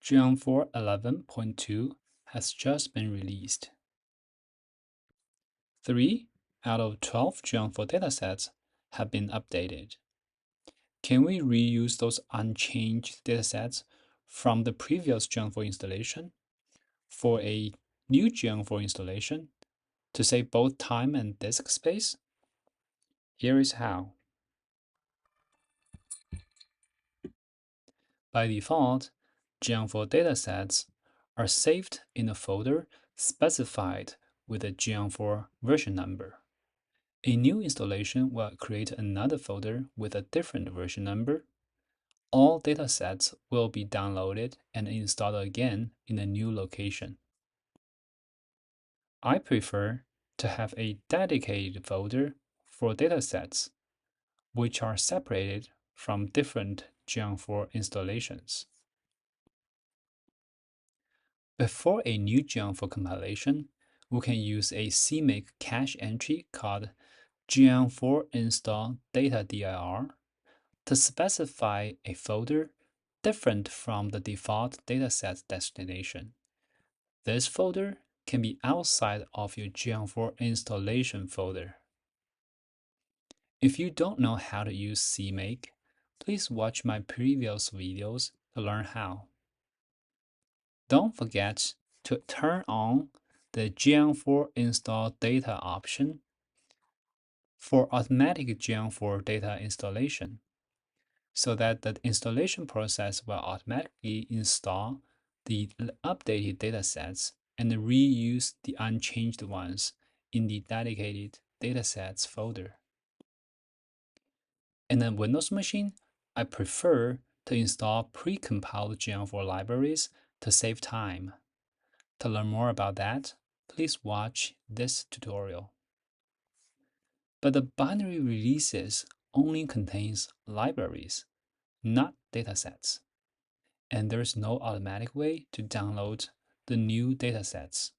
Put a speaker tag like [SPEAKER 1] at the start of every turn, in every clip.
[SPEAKER 1] Geom4 11.2 has just been released. 3 out of 12 Geom4 datasets have been updated. Can we reuse those unchanged datasets from the previous Geom4 installation for a new Geom4 installation to save both time and disk space? Here is how. By default, Geom4 datasets are saved in a folder specified with a Geom4 version number. A new installation will create another folder with a different version number. All datasets will be downloaded and installed again in a new location. I prefer to have a dedicated folder for datasets, which are separated from different Geom4 installations. Before a new Geom4 compilation, we can use a CMake cache entry called Geom4 install data_dir to specify a folder different from the default dataset destination. This folder can be outside of your Geom4 installation folder. If you don't know how to use CMake, please watch my previous videos to learn how. Don't forget to turn on the Geom4 install data option for automatic Geom4 data installation, so that the installation process will automatically install the updated datasets and reuse the unchanged ones in the dedicated datasets folder. In a Windows machine, I prefer to install pre-compiled Geom4 libraries to save time. To learn more about that, please watch this tutorial. But the binary releases only contains libraries, not datasets, and there's no automatic way to download the new datasets.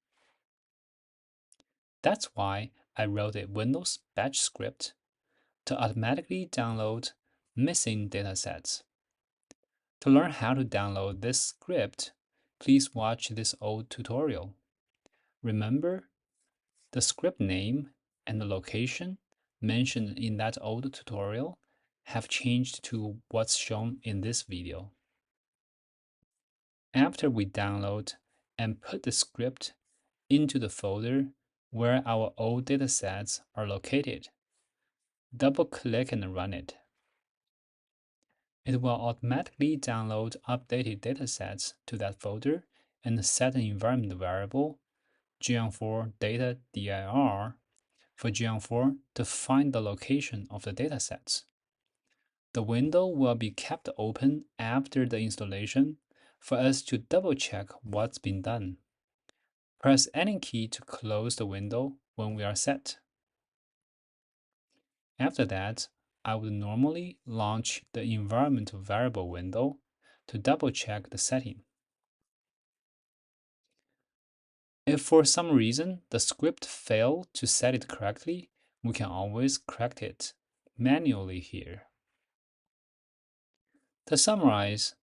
[SPEAKER 1] That's why I wrote a Windows batch script to automatically download missing datasets. To learn how to download this script, please watch this old tutorial. Remember, the script name and the location mentioned in that old tutorial have changed to what's shown in this video. After we download and put the script into the folder where our old datasets are located, double-click and run it. It will automatically download updated datasets to that folder and set an environment variable, Geom4 data_dir, for Geom4 to find the location of the datasets. The window will be kept open after the installation for us to double-check what's been done. Press any key to close the window when we are set. After that, I would normally launch the environment variable window to double-check the setting. If for some reason the script failed to set it correctly, we can always correct it manually here. To summarize,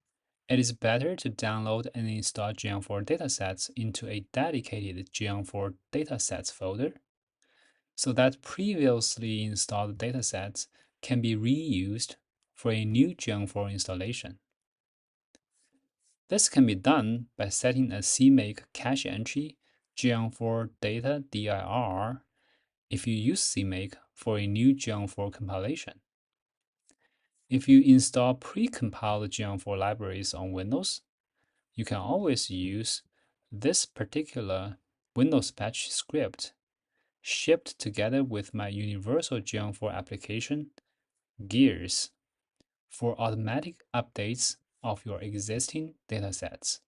[SPEAKER 1] it is better to download and install Geom4 datasets into a dedicated Geom4 datasets folder, so that previously installed datasets can be reused for a new Geom4 installation. This can be done by setting a CMake cache entry Geom4 data_dir if you use CMake for a new Geom4 compilation. If you install pre-compiled Geom4 libraries on Windows, you can always use this particular Windows batch script shipped together with my universal Geom4 application, Gears, for automatic updates of your existing datasets.